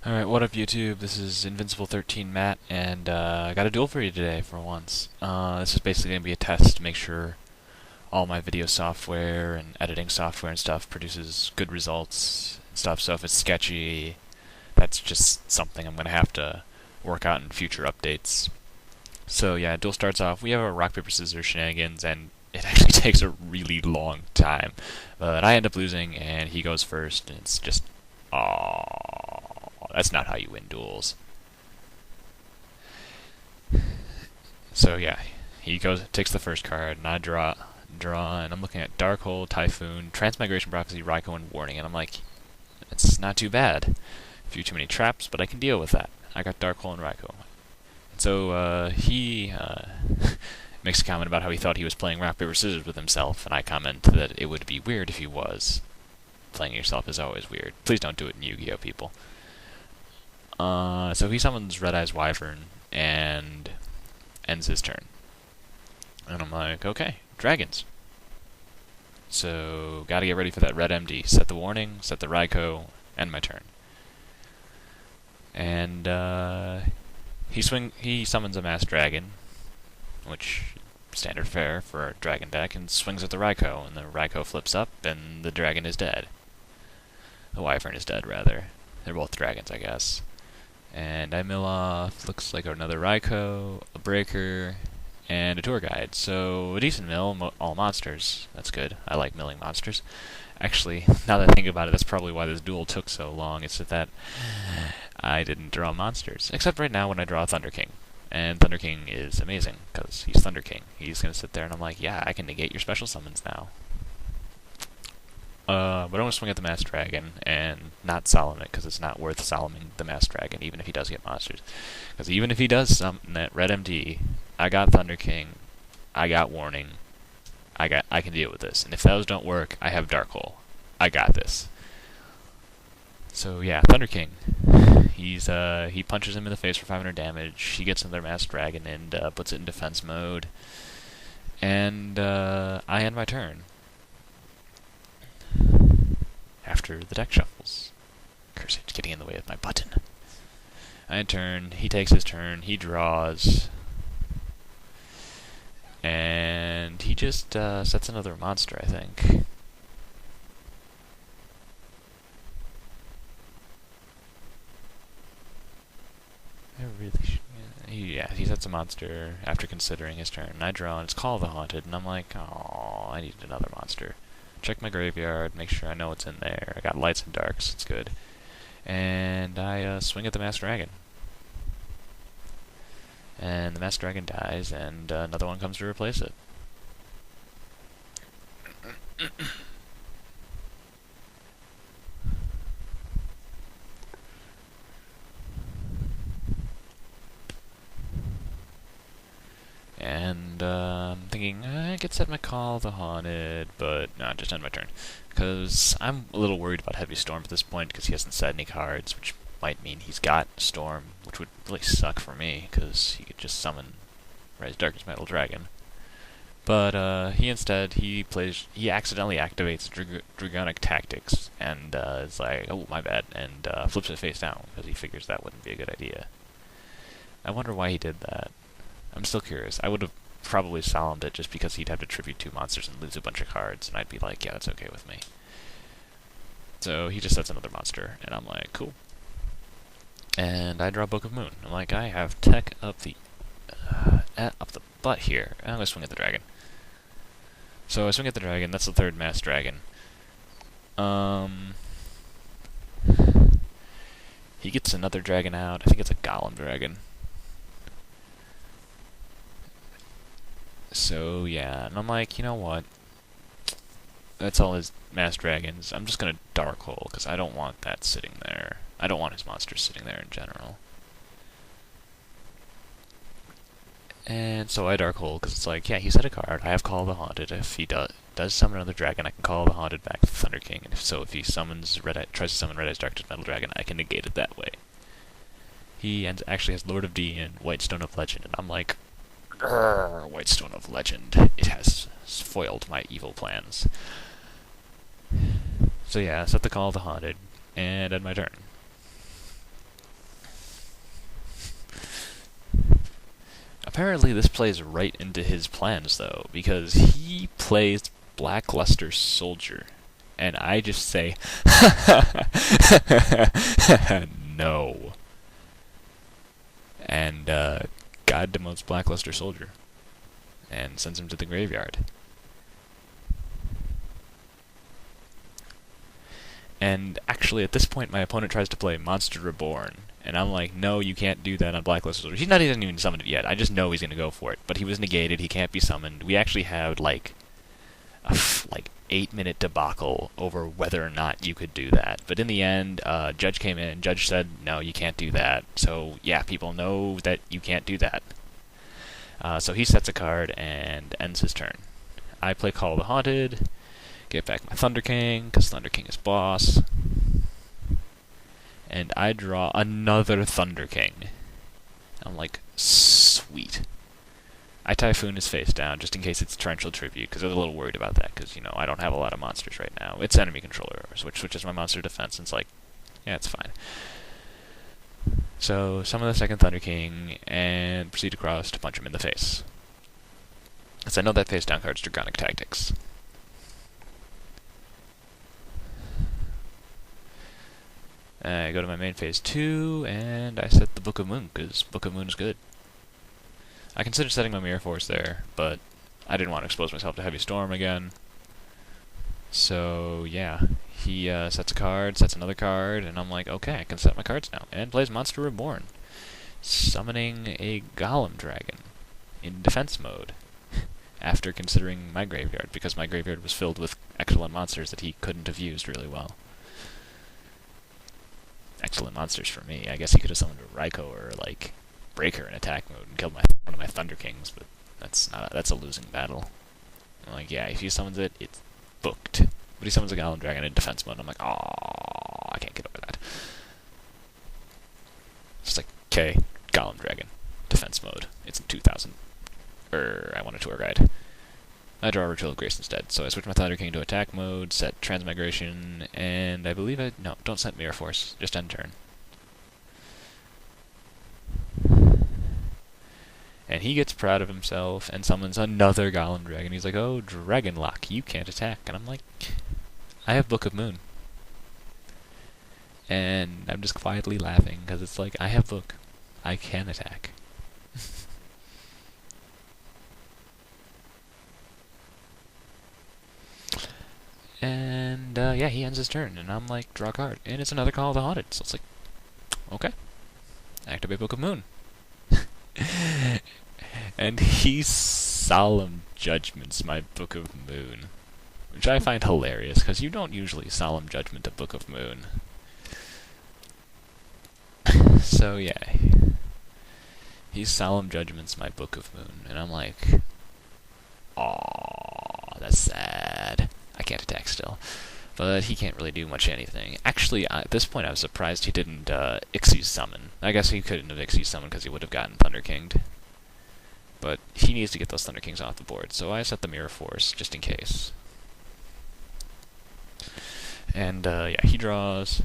Alright, what up YouTube? This is Invincible13 Matt, and I got a duel for you today for once. This is basically going to be a test to make sure all my video software and editing software and stuff produces good results and stuff, so if it's sketchy, that's just something I'm going to have to work out in future updates. So yeah, duel starts off, we have a rock, paper, scissors shenanigans, and it actually takes a really long time. But I end up losing, and he goes first, and it's just, aww. That's not how you win duels. So yeah, he takes the first card, and I draw, and I'm looking at Darkhold, Typhoon, Transmigration Prophecy, Raikou, and Warning, and I'm like, it's not too bad. A few too many traps, but I can deal with that. I got Darkhold and Raikou. And so he makes a comment about how he thought he was playing rock, paper, scissors with himself, and I comment that it would be weird if he was. Playing yourself is always weird. Please don't do it in Yu-Gi-Oh, people. So he summons Red Eyes Wyvern and ends his turn. And I'm like, okay, dragons. So, gotta get ready for that red MD. Set the warning, set the Raikou, end my turn. And he summons a Mass Dragon, which standard fare for a dragon deck, and swings at the Raikou, and the Raikou flips up, and the dragon is dead. The Wyvern is dead, rather. They're both dragons, I guess. And I mill off, looks like another Raikou, a Breaker, and a Tour Guide. So, a decent mill, all monsters. That's good. I like milling monsters. Actually, now that I think about it, that's probably why this duel took so long. It's that I didn't draw monsters. Except right now when I draw Thunder King. And Thunder King is amazing, because he's Thunder King. He's going to sit there and I'm like, yeah, I can negate your special summons now. But I'm going to swing at the Mass Dragon and not Solemn it, because it's not worth Solemning the Mass Dragon, even if he does get monsters. Because even if he does summon that Red MD, I got Thunder King, I got Warning, I can deal with this. And if those don't work, I have Darkhold. I got this. So yeah, Thunder King. He punches him in the face for 500 damage, he gets another Mass Dragon and puts it in defense mode. And I end my turn. After the deck shuffles. Curse, it's getting in the way of my button. I end turn, he takes his turn, he draws. And he just sets another monster, I think. Yeah, he sets a monster after considering his turn. I draw, and it's Call of the Haunted, and I'm like, oh, I need another monster. Check my graveyard, make sure I know what's in there. I got lights and darks, it's good. And I swing at the Mass Dragon. And the Mass Dragon dies, and another one comes to replace it. And I'm thinking, I could set my Call of the Haunted, but no, just end my turn. Because I'm a little worried about Heavy Storm at this point, because he hasn't set any cards, which might mean he's got Storm, which would really suck for me, because he could just summon Rise Darkest Metal Dragon. But he accidentally activates Dragonic Tactics, and is like, oh, my bad, and flips it face down, because he figures that wouldn't be a good idea. I wonder why he did that. I'm still curious. I would have probably solemned it just because he'd have to tribute 2 monsters and lose a bunch of cards, and I'd be like, yeah, that's okay with me. So he just sets another monster, and I'm like, cool. And I draw Book of Moon. I'm like, I have tech up the butt here. I'm gonna swing at the dragon. So I swing at the dragon. That's the 3rd Mass Dragon. He gets another dragon out. I think it's a Golem Dragon. So yeah, and I'm like, you know what? That's all his Mass Dragons. I'm just gonna Darkhold, because I don't want that sitting there. I don't want his monsters sitting there in general. And so I Darkhold, because it's like, yeah, he set a card. I have Call of the Haunted. If he does summon another dragon, I can Call of the Haunted back to Thunder King. And if he summons tries to summon Red Eyes Darkest Metal Dragon, I can negate it that way. He actually has Lord of D and Whitestone of Legend, and I'm like, Whitestone of Legend. It has foiled my evil plans. So yeah, set the Call of the Haunted, and end my turn. Apparently this plays right into his plans, though, because he plays Blackluster Soldier. And I just say, no. And God demotes Blackluster Soldier and sends him to the graveyard. And actually, at this point, my opponent tries to play Monster Reborn. And I'm like, no, you can't do that on Blackluster Soldier. He hasn't even summoned it yet. I just know he's going to go for it. But he was negated. He can't be summoned. We actually had, like, a 8-minute debacle over whether or not you could do that. But in the end, Judge came in. Judge said, no, you can't do that. So, yeah, people know that you can't do that. So he sets a card and ends his turn. I play Call of the Haunted, get back my Thunder King, because Thunder King is boss. And I draw another Thunder King. I'm like, sweet. I Typhoon his face down, just in case it's Torrential Tribute, because I was a little worried about that, because, I don't have a lot of monsters right now. It's enemy controller, which switches my monster defense, and it's like, yeah, it's fine. So, summon the second Thunder King, and proceed across to punch him in the face. Because I know that face down card's Dragonic Tactics. I go to my main phase 2, and I set the Book of Moon, because Book of Moon is good. I considered setting my Mirror Force there, but I didn't want to expose myself to Heavy Storm again. So, yeah. He sets a card, sets another card, and I'm like, okay, I can set my cards now. And plays Monster Reborn, summoning a Golem Dragon in defense mode, after considering my graveyard, because my graveyard was filled with excellent monsters that he couldn't have used really well. Excellent monsters for me. I guess he could have summoned a Raikou or, like, Breaker in attack mode and killed one of my Thunder Kings, but that's a losing battle. I'm like, yeah, if he summons it, it's booked. But he summons a Golem Dragon in defense mode, and I'm like, oh, I can't get over that. It's like, okay, Golem Dragon, defense mode. It's in 2000. I want a tour guide. I draw a Ritual of Grace instead, so I switch my Thunder King to attack mode, set Transmigration, and I believe no, don't set Mirror Force, just end turn. And he gets proud of himself and summons another Golem Dragon. He's like, oh, Dragon Lock, you can't attack. And I'm like, I have Book of Moon. And I'm just quietly laughing, because it's like, I have Book. I can attack. And, yeah, he ends his turn, and I'm like, draw a card. And it's another Call of the Haunted, so it's like, okay. Activate Book of Moon. And he Solemn Judgments my Book of Moon, which I find hilarious, because you don't usually Solemn Judgment a Book of Moon. So, yeah. He Solemn Judgments my Book of Moon, and I'm like, aww, that's sad. I can't attack still. But he can't really do much anything. Actually, at this point I was surprised he didn't Ixie Summon. I guess he couldn't have Ixie Summoned because he would have gotten Thunder Kinged. But he needs to get those Thunder Kings off the board, so I set the Mirror Force, just in case. And, yeah, he draws.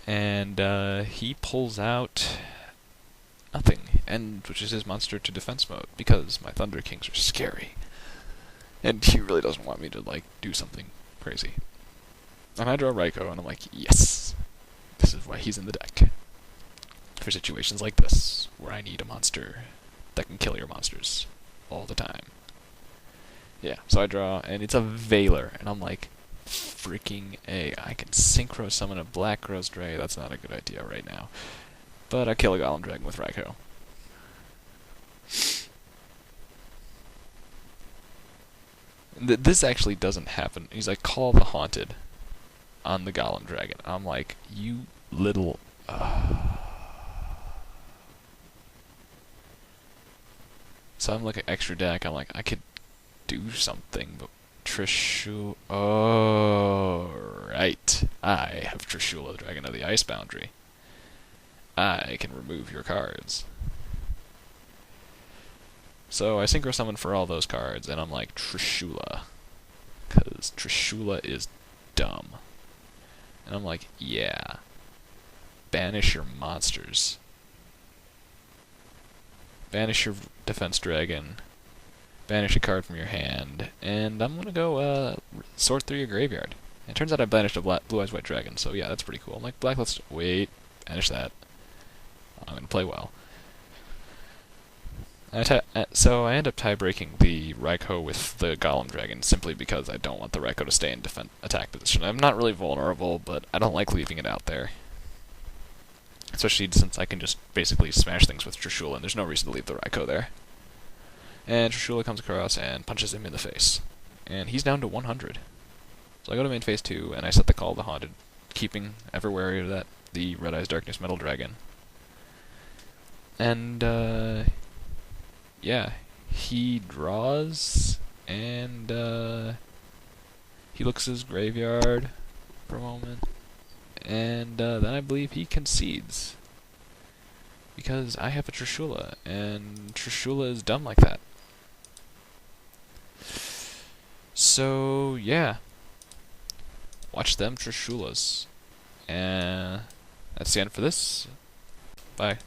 And, he pulls out nothing, which is his monster to defense mode, because my Thunder Kings are scary. And he really doesn't want me to, like, do something crazy. And I draw Raikou, and I'm like, yes! This is why he's in the deck. For situations like this, where I need a monster that can kill your monsters all the time. Yeah, so I draw, and it's a Veiler, and I'm like, freaking A. I can Synchro Summon a Black Rose Dray. That's not a good idea right now. But I kill a Golem Dragon with Raikou. This actually doesn't happen. He's like, Call the Haunted on the Golem Dragon. I'm like, you little... So I'm looking at extra deck. I'm like, I could do something, but Trishula... Oh, right. I have Trishula, Dragon of the Ice Boundary. I can remove your cards. So I Synchro Summon for all those cards, and I'm like, Trishula. Because Trishula is dumb. And I'm like, yeah. Banish your monsters. banish your defense dragon, banish a card from your hand, and I'm gonna go sort through your graveyard. And it turns out I banished a blue eyes white dragon, so yeah, that's pretty cool. I'm like, black, let's wait, banish that. I'm gonna play well. So I end up tie-breaking the Raikou with the Golem Dragon simply because I don't want the Raikou to stay in attack position. I'm not really vulnerable, but I don't like leaving it out there. Especially since I can just basically smash things with Trishula, and there's no reason to leave the Raikou there. And Trishula comes across and punches him in the face. And he's down to 100. So I go to main phase 2, and I set the Call of the Haunted, keeping ever wary of that, the Red Eyes Darkness Metal Dragon. And, yeah, he draws, and he looks at his graveyard for a moment, and then I believe he concedes. Because I have a Trishula, and Trishula is dumb like that. So, yeah. Watch them Trishulas. And that's the end for this. Bye.